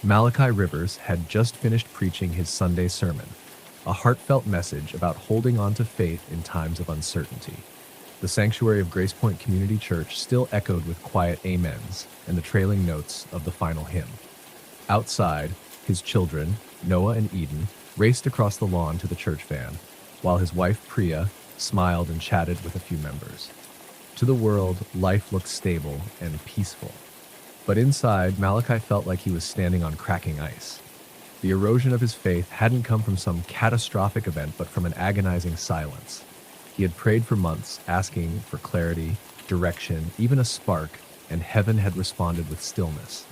Malachi Rivers had just finished preaching his Sunday sermon, a heartfelt message about holding on to faith in times of uncertainty. The sanctuary of Grace Point Community Church still echoed with quiet amens and the trailing notes of the final hymn. Outside, his children, Noah and Eden, raced across the lawn to the church van, while his wife Priya smiled and chatted with a few members. To the world, life looked stable and peaceful. But inside, Malachi felt like he was standing on cracking ice. The erosion of his faith hadn't come from some catastrophic event, but from an agonizing silence. He had prayed for months, asking for clarity, direction, even a spark, and heaven had responded with stillness.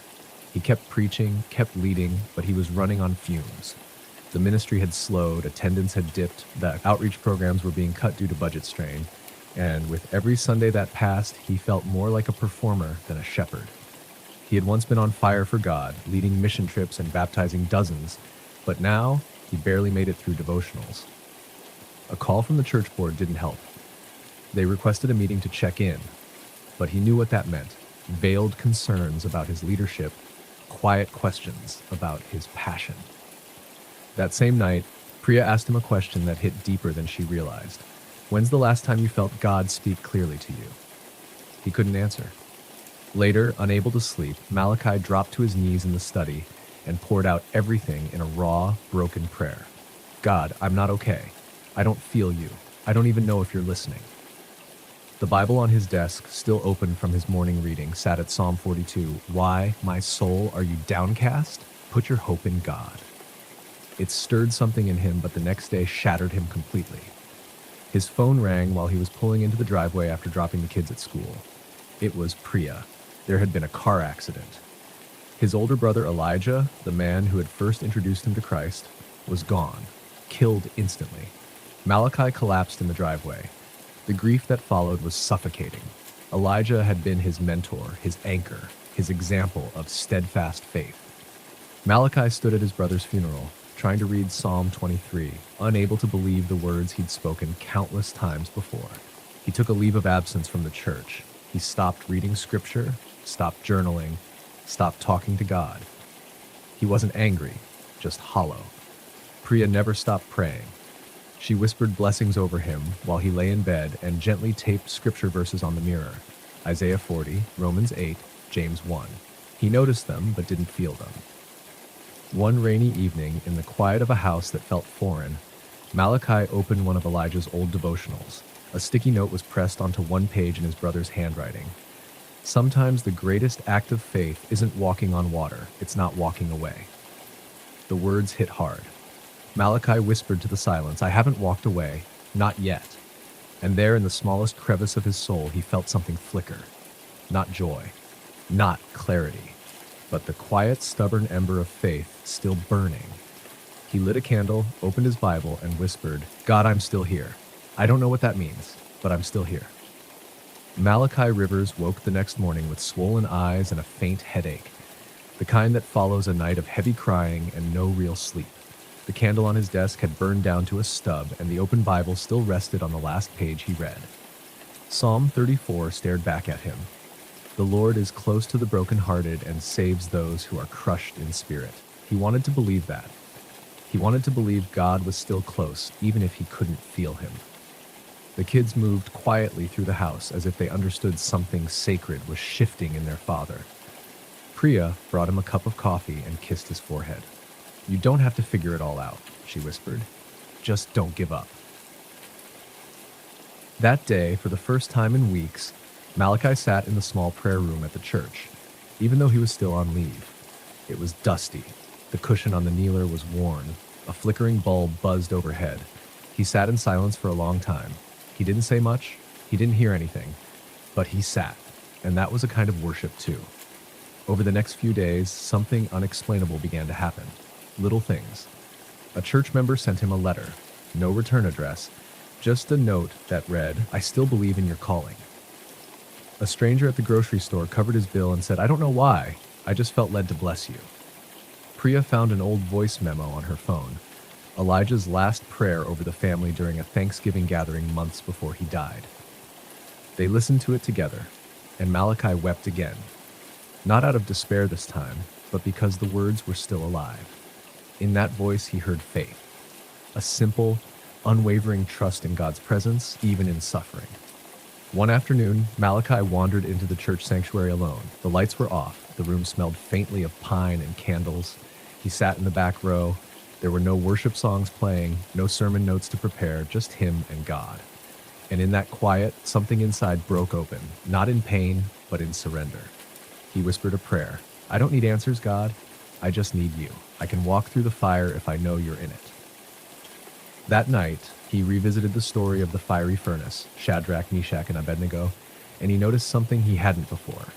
He kept preaching, kept leading, but he was running on fumes. The ministry had slowed, attendance had dipped, the outreach programs were being cut due to budget strain, and with every Sunday that passed, he felt more like a performer than a shepherd. He had once been on fire for God, leading mission trips and baptizing dozens, but now he barely made it through devotionals. A call from the church board didn't help. They requested a meeting to check in, but he knew what that meant: veiled concerns about his leadership, quiet questions about his passion. That same night, Priya asked him a question that hit deeper than she realized. When's the last time you felt God speak clearly to you? He couldn't answer. Later, unable to sleep, Malachi dropped to his knees in the study and poured out everything in a raw, broken prayer. God, I'm not okay. I don't feel you. I don't even know if you're listening. The Bible on his desk, still open from his morning reading, sat at Psalm 42. Why, my soul, are you downcast? Put your hope in God. It stirred something in him, but the next day shattered him completely. His phone rang while he was pulling into the driveway after dropping the kids at school. It was Priya. There had been a car accident. His older brother Elijah, the man who had first introduced him to Christ, was gone, killed instantly. Malachi collapsed in the driveway. The grief that followed was suffocating. Elijah had been his mentor, his anchor, his example of steadfast faith. Malachi stood at his brother's funeral, trying to read Psalm 23, unable to believe the words he'd spoken countless times before. He took a leave of absence from the church. He stopped reading scripture, stopped journaling, stopped talking to God. He wasn't angry, just hollow. Priya never stopped praying. She whispered blessings over him while he lay in bed and gently taped scripture verses on the mirror. Isaiah 40, Romans 8, James 1. He noticed them but didn't feel them. One rainy evening, in the quiet of a house that felt foreign, Malachi opened one of Elijah's old devotionals. A sticky note was pressed onto one page in his brother's handwriting. Sometimes the greatest act of faith isn't walking on water, it's not walking away. The words hit hard. Malachi whispered to the silence, I haven't walked away, not yet. And there in the smallest crevice of his soul, he felt something flicker. Not joy, not clarity, but the quiet, stubborn ember of faith still burning. He lit a candle, opened his Bible, and whispered, God, I'm still here. I don't know what that means, but I'm still here. Malachi Rivers woke the next morning with swollen eyes and a faint headache, the kind that follows a night of heavy crying and no real sleep. The candle on his desk had burned down to a stub, and the open Bible still rested on the last page he read. Psalm 34 stared back at him. The Lord is close to the brokenhearted and saves those who are crushed in spirit. He wanted to believe that. He wanted to believe God was still close, even if he couldn't feel him. The kids moved quietly through the house as if they understood something sacred was shifting in their father. Priya brought him a cup of coffee and kissed his forehead. You don't have to figure it all out, she whispered. Just don't give up. That day, for the first time in weeks, Malachi sat in the small prayer room at the church, even though he was still on leave. It was dusty. The cushion on the kneeler was worn. A flickering bulb buzzed overhead. He sat in silence for a long time. He didn't say much. He didn't hear anything. But he sat, and that was a kind of worship too. Over the next few days, something unexplainable began to happen. Little things. A church member sent him a letter. No return address. Just a note that read, I still believe in your calling. A stranger at the grocery store covered his bill and said, I don't know why. I just felt led to bless you. Priya found an old voice memo on her phone. Elijah's last prayer over the family during a Thanksgiving gathering months before he died. They listened to it together, and Malachi wept again. Not out of despair this time, but because the words were still alive. In that voice, he heard faith, a simple, unwavering trust in God's presence, even in suffering. One afternoon, Malachi wandered into the church sanctuary alone. The lights were off. The room smelled faintly of pine and candles. He sat in the back row. There were no worship songs playing, no sermon notes to prepare, just him and God. And in that quiet, something inside broke open, not in pain, but in surrender. He whispered a prayer. "I don't need answers, God. I just need you. I can walk through the fire if I know you're in it." That night, he revisited the story of the fiery furnace, Shadrach, Meshach, and Abednego, and he noticed something he hadn't before.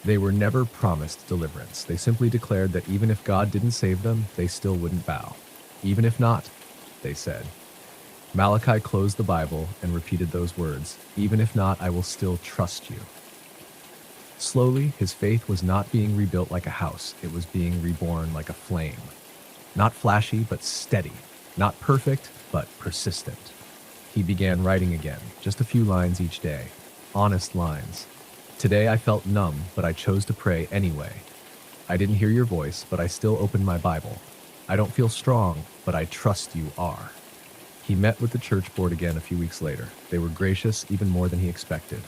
They were never promised deliverance. They simply declared that even if God didn't save them, they still wouldn't bow. Even if not, they said. Malachi closed the Bible and repeated those words, "Even if not, I will still trust you." Slowly, his faith was not being rebuilt like a house. It was being reborn like a flame. Not flashy, but steady. Not perfect, but persistent. He began writing again, just a few lines each day. Honest lines. "Today I felt numb, but I chose to pray anyway. I didn't hear your voice, but I still opened my Bible. I don't feel strong, but I trust you are." He met with the church board again a few weeks later. They were gracious, even more than he expected.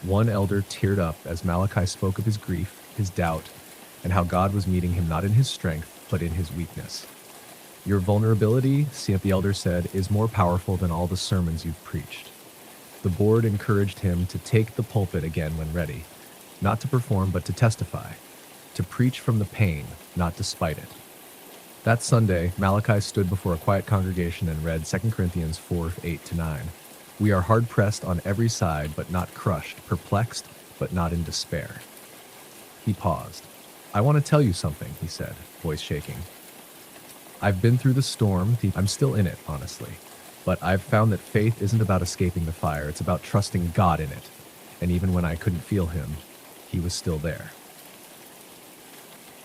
One elder teared up as Malachi spoke of his grief, his doubt, and how God was meeting him not in his strength, but in his weakness. "Your vulnerability," the elder said, "is more powerful than all the sermons you've preached." The board encouraged him to take the pulpit again when ready, not to perform, but to testify, to preach from the pain, not despite it. That Sunday, Malachi stood before a quiet congregation and read 2 Corinthians 4:8-9. "We are hard-pressed on every side, but not crushed, perplexed, but not in despair." He paused. "I want to tell you something," he said, voice shaking. "I've been through the storm. I'm still in it, honestly. But I've found that faith isn't about escaping the fire. It's about trusting God in it. And even when I couldn't feel him, he was still there."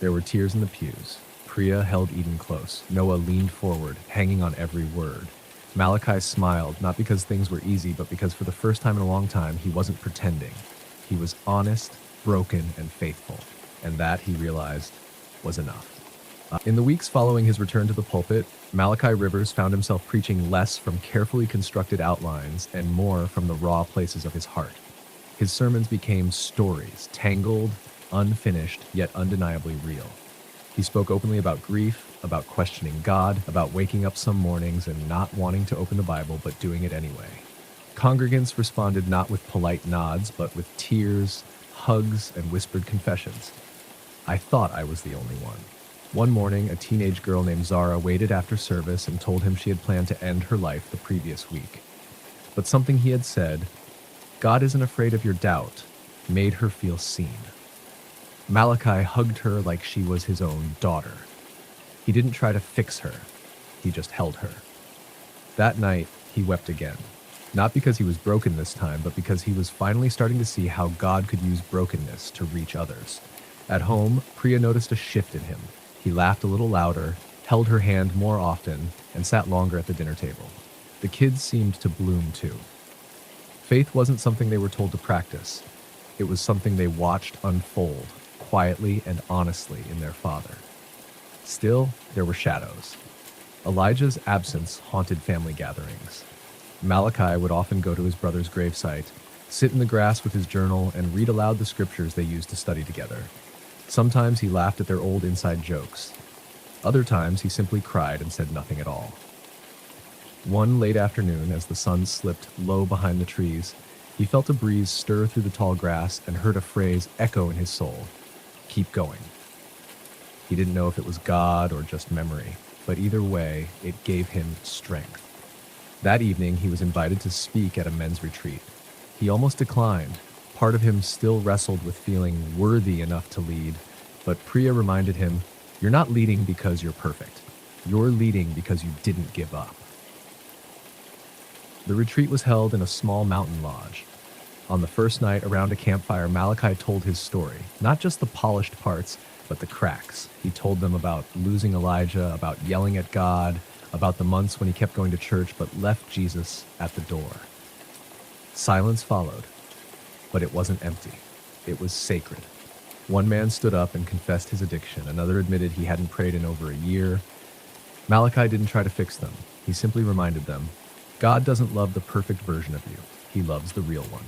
There were tears in the pews. Priya held Eden close. Noah leaned forward, hanging on every word. Malachi smiled, not because things were easy, but because for the first time in a long time, he wasn't pretending. He was honest, broken, and faithful. And that, he realized, was enough. In the weeks following his return to the pulpit, Malachi Rivers found himself preaching less from carefully constructed outlines and more from the raw places of his heart. His sermons became stories, tangled, unfinished, yet undeniably real. He spoke openly about grief, about questioning God, about waking up some mornings and not wanting to open the Bible but doing it anyway. Congregants responded not with polite nods, but with tears, hugs, and whispered confessions. I thought I was the only one. One morning, a teenage girl named Zara waited after service and told him she had planned to end her life the previous week. But something he had said, "God isn't afraid of your doubt," made her feel seen. Malachi hugged her like she was his own daughter. He didn't try to fix her. He just held her. That night, he wept again. Not because he was broken this time, but because he was finally starting to see how God could use brokenness to reach others. At home, Priya noticed a shift in him. He laughed a little louder, held her hand more often, and sat longer at the dinner table. The kids seemed to bloom too. Faith wasn't something they were told to practice. It was something they watched unfold, quietly and honestly, in their father. Still, there were shadows. Elijah's absence haunted family gatherings. Malachi would often go to his brother's gravesite, sit in the grass with his journal, and read aloud the scriptures they used to study together. Sometimes he laughed at their old inside jokes. Other times he simply cried and said nothing at all. One late afternoon, as the sun slipped low behind the trees, he felt a breeze stir through the tall grass and heard a phrase echo in his soul: "Keep going." He didn't know if it was God or just memory, but either way, it gave him strength. That evening, he was invited to speak at a men's retreat. He almost declined. Part of him still wrestled with feeling worthy enough to lead, but Priya reminded him, "You're not leading because you're perfect. You're leading because you didn't give up." The retreat was held in a small mountain lodge. On the first night around a campfire, Malachi told his story, not just the polished parts, but the cracks. He told them about losing Elijah, about yelling at God, about the months when he kept going to church but left Jesus at the door. Silence followed, but it wasn't empty. It was sacred. One man stood up and confessed his addiction. Another admitted he hadn't prayed in over a year. Malachi didn't try to fix them. He simply reminded them, God doesn't love the perfect version of you. He loves the real one.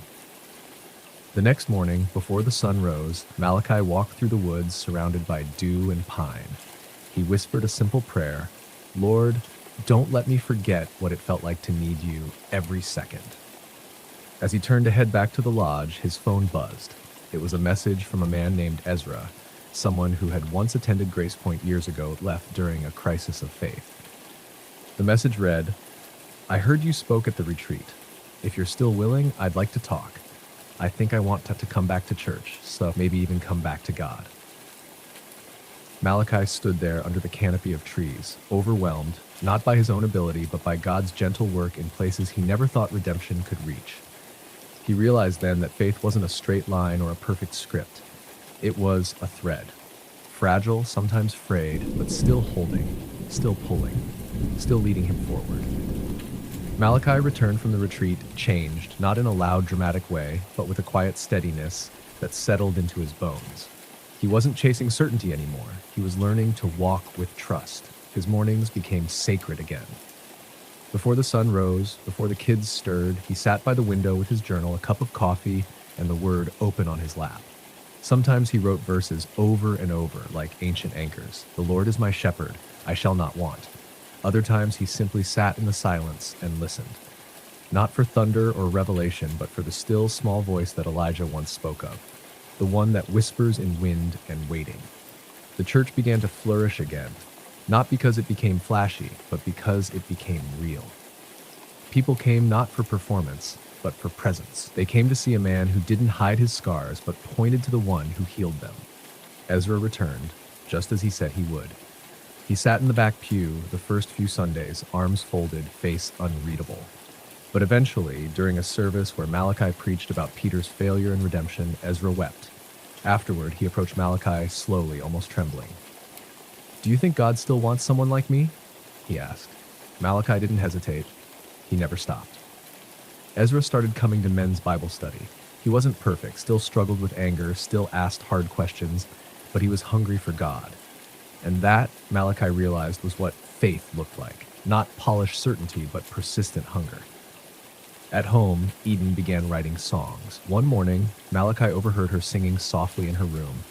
The next morning, before the sun rose, Malachi walked through the woods surrounded by dew and pine. He whispered a simple prayer, Lord, don't let me forget what it felt like to need you every second. As he turned to head back to the lodge, his phone buzzed. It was a message from a man named Ezra, someone who had once attended Grace Point years ago, left during a crisis of faith. The message read, I heard you spoke at the retreat. If you're still willing, I'd like to talk. I think I want to come back to church, so maybe even come back to God. Malachi stood there under the canopy of trees, overwhelmed, not by his own ability, but by God's gentle work in places he never thought redemption could reach. He realized then that faith wasn't a straight line or a perfect script. It was a thread. Fragile, sometimes frayed, but still holding, still pulling, still leading him forward. Malachi returned from the retreat changed, not in a loud, dramatic way, but with a quiet steadiness that settled into his bones. He wasn't chasing certainty anymore. He was learning to walk with trust. His mornings became sacred again. Before the sun rose, before the kids stirred, he sat by the window with his journal, a cup of coffee, and the word open on his lap. Sometimes he wrote verses over and over, like ancient anchors. The Lord is my shepherd, I shall not want. Other times he simply sat in the silence and listened. Not for thunder or revelation, but for the still small voice that Elijah once spoke of, the one that whispers in wind and waiting. The church began to flourish again, not because it became flashy, but because it became real. People came not for performance, but for presence. They came to see a man who didn't hide his scars, but pointed to the one who healed them. Ezra returned, just as he said he would. He sat in the back pew the first few Sundays, arms folded, face unreadable. But eventually, during a service where Malachi preached about Peter's failure in redemption, Ezra wept. Afterward, he approached Malachi slowly, almost trembling. Do you think God still wants someone like me? He asked. Malachi didn't hesitate. He never stopped. Ezra started coming to men's Bible study. He wasn't perfect, still struggled with anger, still asked hard questions, but he was hungry for God. And that, Malachi realized, was what faith looked like. Not polished certainty, but persistent hunger. At home, Eden began writing songs. One morning, Malachi overheard her singing softly in her room.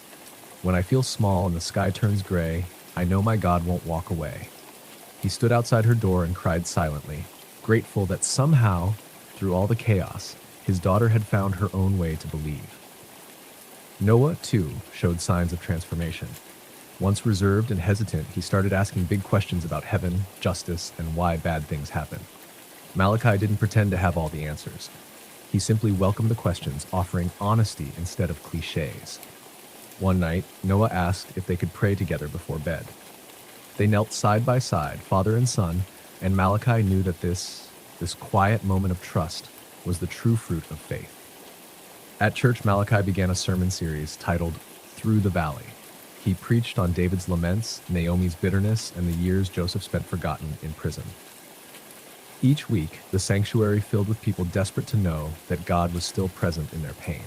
When I feel small and the sky turns gray, I know my God won't walk away. He stood outside her door and cried silently, grateful that somehow, through all the chaos, his daughter had found her own way to believe. Noah, too, showed signs of transformation. Once reserved and hesitant, he started asking big questions about heaven, justice, and why bad things happen. Malachi didn't pretend to have all the answers. He simply welcomed the questions, offering honesty instead of cliches. One night, Noah asked if they could pray together before bed. They knelt side by side, father and son, and Malachi knew that this quiet moment of trust was the true fruit of faith. At church, Malachi began a sermon series titled Through the Valley. He preached on David's laments, Naomi's bitterness, and the years Joseph spent forgotten in prison. Each week, the sanctuary filled with people desperate to know that God was still present in their pain.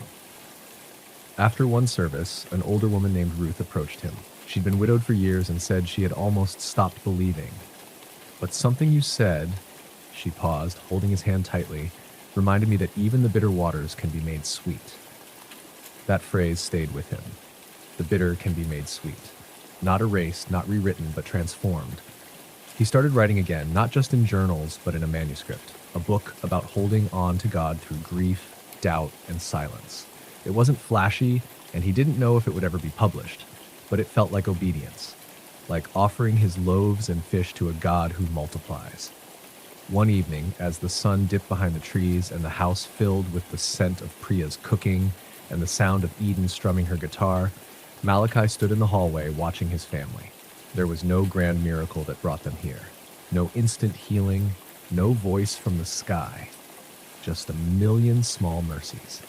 After one service, an older woman named Ruth approached him. She'd been widowed for years and said she had almost stopped believing. But something you said, she paused, holding his hand tightly, reminded me that even the bitter waters can be made sweet. That phrase stayed with him. The bitter can be made sweet. Not erased, not rewritten, but transformed. He started writing again, not just in journals, but in a manuscript, a book about holding on to God through grief, doubt, and silence. It wasn't flashy, and he didn't know if it would ever be published, but it felt like obedience, like offering his loaves and fish to a God who multiplies. One evening, as the sun dipped behind the trees and the house filled with the scent of Priya's cooking and the sound of Eden strumming her guitar, Malachi stood in the hallway watching his family. There was no grand miracle that brought them here, no instant healing, no voice from the sky, just a million small mercies.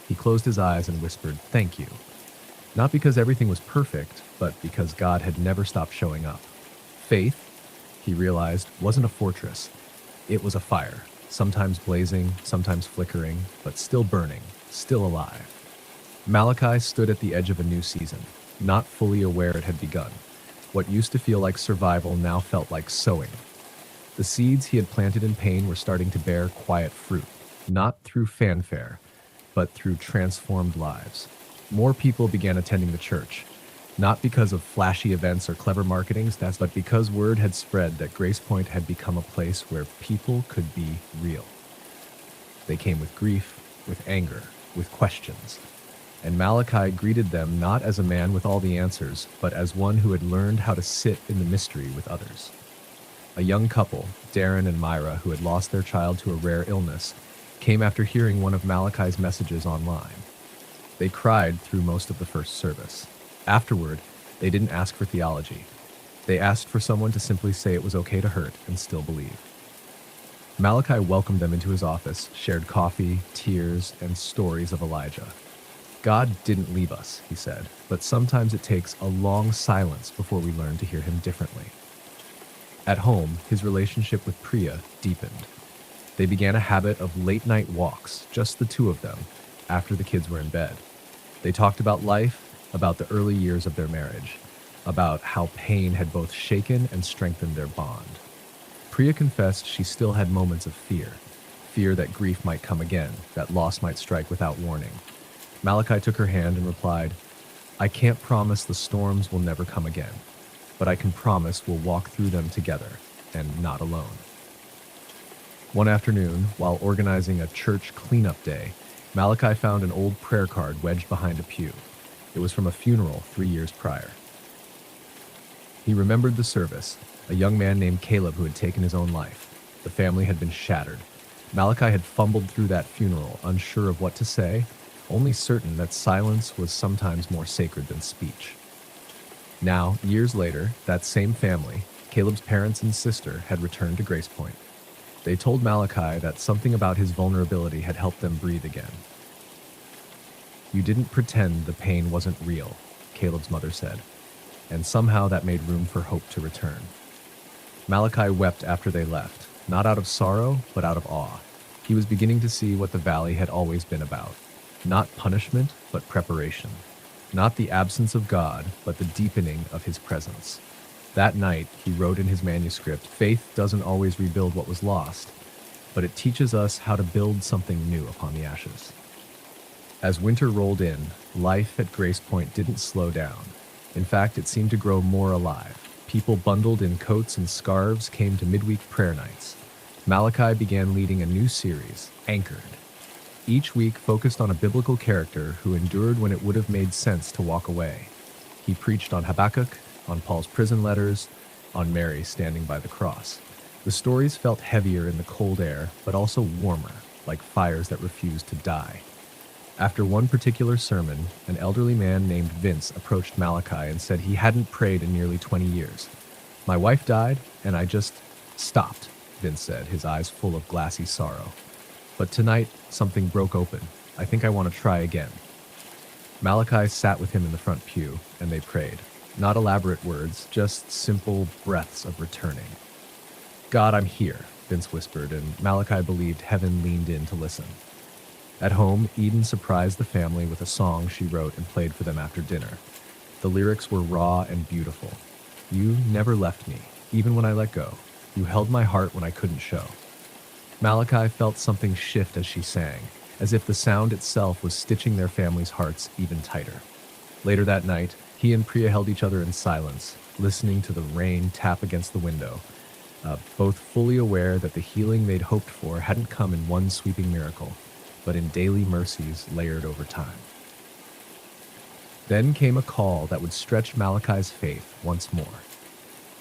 He closed his eyes and whispered, "Thank you." Not because everything was perfect, but because God had never stopped showing up. Faith, he realized, wasn't a fortress. It was a fire, sometimes blazing, sometimes flickering, but still burning, still alive. Malachi stood at the edge of a new season, not fully aware it had begun. What used to feel like survival now felt like sowing. The seeds he had planted in pain were starting to bear quiet fruit, not through fanfare, but through transformed lives. More people began attending the church, not because of flashy events or clever marketing stats, but because word had spread that Grace Point had become a place where people could be real. They came with grief, with anger, with questions. And Malachi greeted them not as a man with all the answers, but as one who had learned how to sit in the mystery with others. A young couple, Darren and Myra, who had lost their child to a rare illness, came after hearing one of Malachi's messages online. They cried through most of the first service. Afterward, they didn't ask for theology. They asked for someone to simply say it was okay to hurt and still believe. Malachi welcomed them into his office, shared coffee, tears, and stories of Elijah. God didn't leave us, he said, but sometimes it takes a long silence before we learn to hear him differently. At home, his relationship with Priya deepened. They began a habit of late-night walks, just the two of them, after the kids were in bed. They talked about life, about the early years of their marriage, about how pain had both shaken and strengthened their bond. Priya confessed she still had moments of fear that grief might come again, that loss might strike without warning. Malachi took her hand and replied, "I can't promise the storms will never come again, but I can promise we'll walk through them together, and not alone." One afternoon, while organizing a church cleanup day, Malachi found an old prayer card wedged behind a pew. It was from a funeral 3 years prior. He remembered the service, a young man named Caleb who had taken his own life. The family had been shattered. Malachi had fumbled through that funeral, unsure of what to say, only certain that silence was sometimes more sacred than speech. Now, years later, that same family, Caleb's parents and sister, had returned to Grace Point. They told Malachi that something about his vulnerability had helped them breathe again. "You didn't pretend the pain wasn't real," Caleb's mother said, and somehow that made room for hope to return. Malachi wept after they left, not out of sorrow, but out of awe. He was beginning to see what the valley had always been about. Not punishment, but preparation. Not the absence of God, but the deepening of his presence. That night, he wrote in his manuscript, "Faith doesn't always rebuild what was lost, but it teaches us how to build something new upon the ashes." As winter rolled in, life at Grace Point didn't slow down. In fact, it seemed to grow more alive. People bundled in coats and scarves came to midweek prayer nights. Malachi began leading a new series, Anchored. Each week focused on a biblical character who endured when it would have made sense to walk away. He preached on Habakkuk, on Paul's prison letters, on Mary standing by the cross. The stories felt heavier in the cold air, but also warmer, like fires that refused to die. After one particular sermon, an elderly man named Vince approached Malachi and said he hadn't prayed in nearly 20 years. "My wife died, and I just stopped," Vince said, his eyes full of glassy sorrow. "But tonight, something broke open. I think I want to try again." Malachi sat with him in the front pew, and they prayed. Not elaborate words, just simple breaths of returning. "God, I'm here," Vince whispered, and Malachi believed heaven leaned in to listen. At home, Eden surprised the family with a song she wrote and played for them after dinner. The lyrics were raw and beautiful. "You never left me, even when I let go. You held my heart when I couldn't show." Malachi felt something shift as she sang, as if the sound itself was stitching their family's hearts even tighter. Later that night, he and Priya held each other in silence, listening to the rain tap against the window, both fully aware that the healing they'd hoped for hadn't come in one sweeping miracle, but in daily mercies layered over time. Then came a call that would stretch Malachi's faith once more.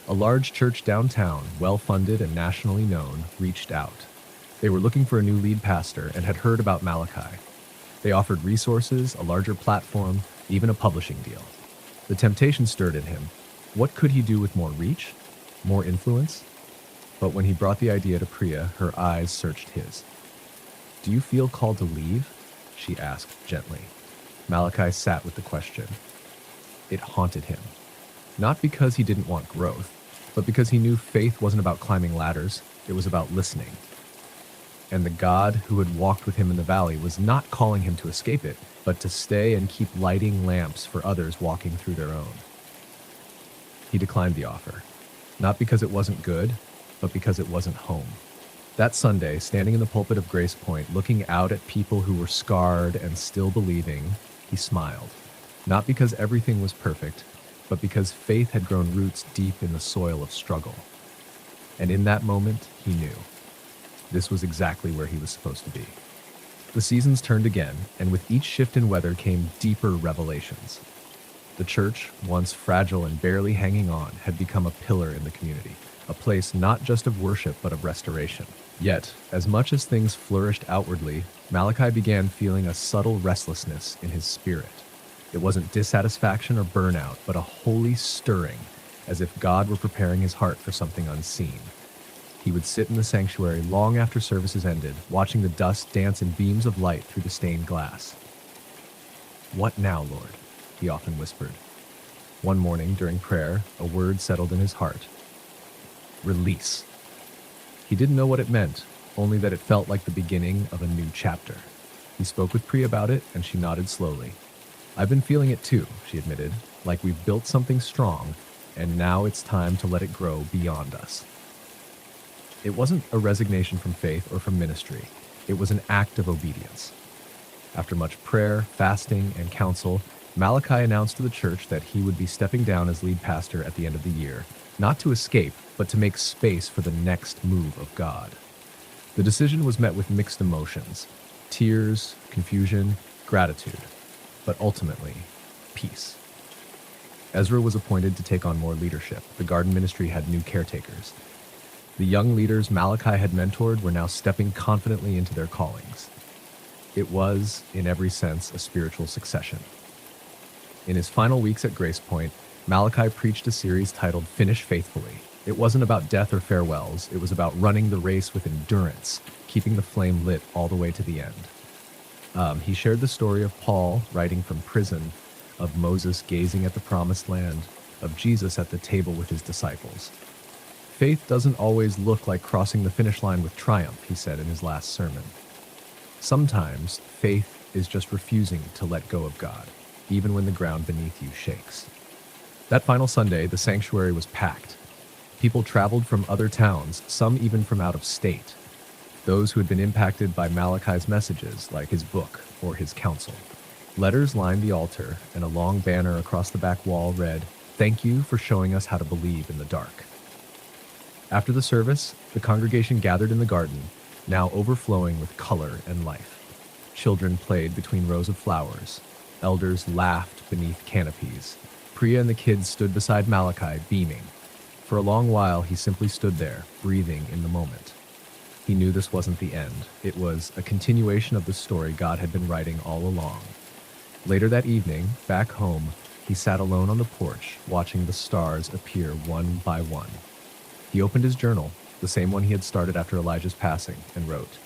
A large church downtown, well-funded and nationally known, reached out. They were looking for a new lead pastor and had heard about Malachi. They offered resources, a larger platform, even a publishing deal. The temptation stirred in him. What could he do with more reach? More influence? But when he brought the idea to Priya, her eyes searched his. "Do you feel called to leave?" she asked gently. Malachi sat with the question. It haunted him. Not because he didn't want growth, but because he knew faith wasn't about climbing ladders, it was about listening. And the God who had walked with him in the valley was not calling him to escape it, but to stay and keep lighting lamps for others walking through their own. He declined the offer, not because it wasn't good, but because it wasn't home. That Sunday, standing in the pulpit of Grace Point, looking out at people who were scarred and still believing, he smiled. Not because everything was perfect, but because faith had grown roots deep in the soil of struggle. And in that moment, he knew. This was exactly where he was supposed to be. The seasons turned again, and with each shift in weather came deeper revelations. The church, once fragile and barely hanging on, had become a pillar in the community, a place not just of worship but of restoration. Yet, as much as things flourished outwardly, Malachi began feeling a subtle restlessness in his spirit. It wasn't dissatisfaction or burnout, but a holy stirring, as if God were preparing his heart for something unseen. He would sit in the sanctuary long after services ended, watching the dust dance in beams of light through the stained glass. "What now, Lord?" he often whispered. One morning, during prayer, a word settled in his heart. Release. He didn't know what it meant, only that it felt like the beginning of a new chapter. He spoke with Priya about it, and she nodded slowly. "I've been feeling it too," she admitted, "like we've built something strong, and now it's time to let it grow beyond us." It wasn't a resignation from faith or from ministry. It was an act of obedience. After much prayer, fasting, and counsel, Malachi announced to the church that he would be stepping down as lead pastor at the end of the year, not to escape, but to make space for the next move of God. The decision was met with mixed emotions: tears, confusion, gratitude, but ultimately, peace. Ezra was appointed to take on more leadership. The garden ministry had new caretakers. The young leaders Malachi had mentored were now stepping confidently into their callings. It was, in every sense, a spiritual succession. In his final weeks at Grace Point, Malachi preached a series titled Finish Faithfully. It wasn't about death or farewells. It was about running the race with endurance, keeping the flame lit all the way to the end. He shared the story of Paul writing from prison, of Moses gazing at the promised land, of Jesus at the table with his disciples. Faith doesn't always look like crossing the finish line with triumph, he said in his last sermon. Sometimes faith is just refusing to let go of God, even when the ground beneath you shakes. That final Sunday, the sanctuary was packed. People traveled from other towns, some even from out of state. Those who had been impacted by Malachi's messages, like his book or his counsel. Letters lined the altar, and a long banner across the back wall read, "Thank you for showing us how to believe in the dark." After the service, the congregation gathered in the garden, now overflowing with color and life. Children played between rows of flowers. Elders laughed beneath canopies. Priya and the kids stood beside Malachi, beaming. For a long while, he simply stood there, breathing in the moment. He knew this wasn't the end. It was a continuation of the story God had been writing all along. Later that evening, back home, he sat alone on the porch, watching the stars appear one by one. He opened his journal, the same one he had started after Elijah's passing, and wrote,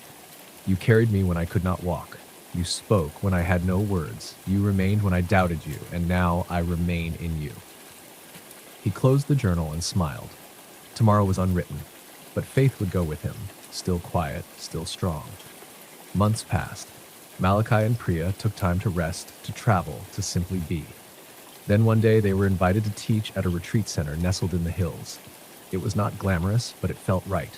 "You carried me when I could not walk. You spoke when I had no words. You remained when I doubted you, and now I remain in you." He closed the journal and smiled. Tomorrow was unwritten, but faith would go with him, still quiet, still strong. Months passed. Malachi and Priya took time to rest, to travel, to simply be. Then one day they were invited to teach at a retreat center nestled in the hills. It was not glamorous, but it felt right.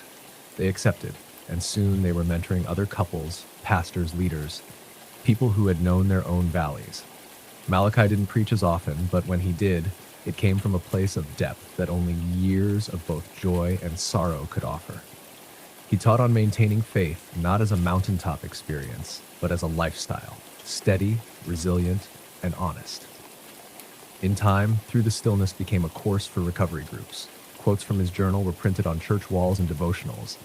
They accepted, and soon they were mentoring other couples, pastors, leaders, people who had known their own valleys. Malachi didn't preach as often, but when he did, it came from a place of depth that only years of both joy and sorrow could offer. He taught on maintaining faith not as a mountaintop experience, but as a lifestyle, steady, resilient, and honest. In time, Through the Stillness became a course for recovery groups. Quotes from his journal were printed on church walls and devotionals,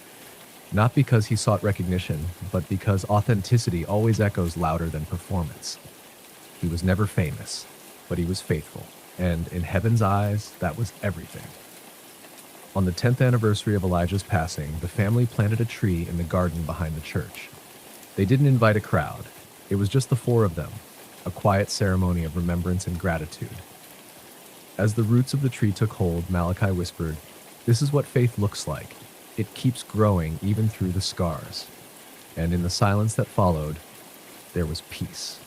not because he sought recognition, but because authenticity always echoes louder than performance. He was never famous, but he was faithful, and in heaven's eyes, that was everything. On the 10th anniversary of Elijah's passing, the family planted a tree in the garden behind the church. They didn't invite a crowd. It was just the four of them, a quiet ceremony of remembrance and gratitude. As the roots of the tree took hold, Malachi whispered, "This is what faith looks like. It keeps growing even through the scars." and in the silence that followed, there was peace.